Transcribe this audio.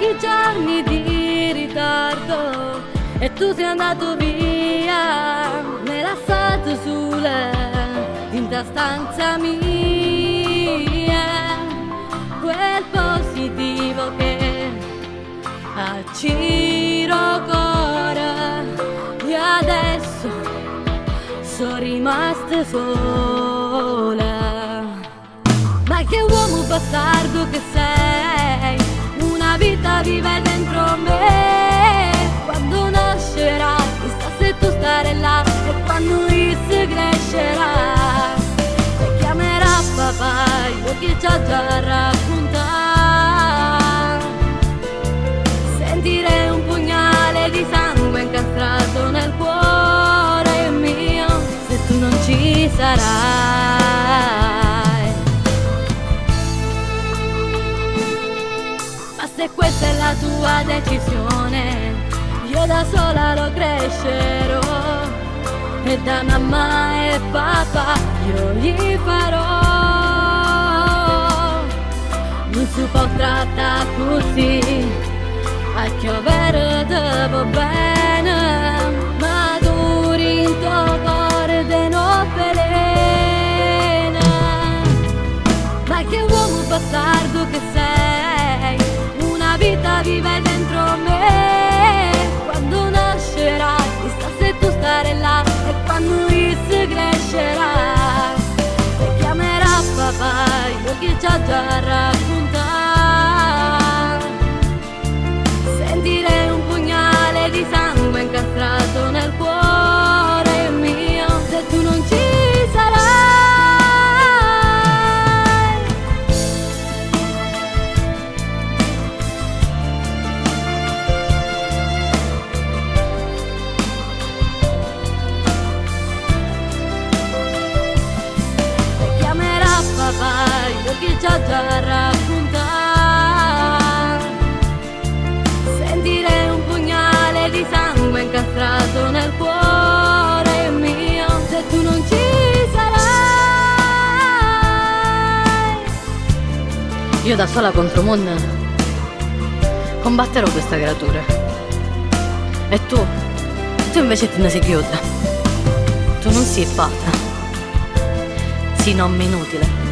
pochi giorni di ritardo e tu sei andato via, mi hai lasciato sola in ta stanza mia. Quel positivo che acciro cuore e adesso sono rimasta sola. Ma che uomo bastardo che sei, una vita vive dentro me. Quando nascerà, chissà se tu starai là, e quando si crescerà e chiamerà papà, io che già raccontato. Sentirei un pugnale di sangue incastrato nel cuore mio se tu non ci sarai. Ma se questa è la tua decisione, io da sola lo crescerò e da mamma e papà io gli farò. Non si può trattare così, a chiovere te va bene, ma duri in tuo cuore de no velena. Ma che uomo bastardo che sei, una vita vive dentro me. Quando nascerà, chissà se tu starai là, e quando si crescerà e chiamerà papà, io che già raccontato. Sentirei un pugnale di sangue incastrato nel cuore mio se tu non ci sarai. E chiamerà papà, io che già raccontato. Sentirei un pugnale di sangue incastrato nel cuore mio se tu non ci sarai. Io da sola contro mondo combatterò questa creatura, e tu invece te ne sei chiusa. Tu non sei fatta, sei nome inutile.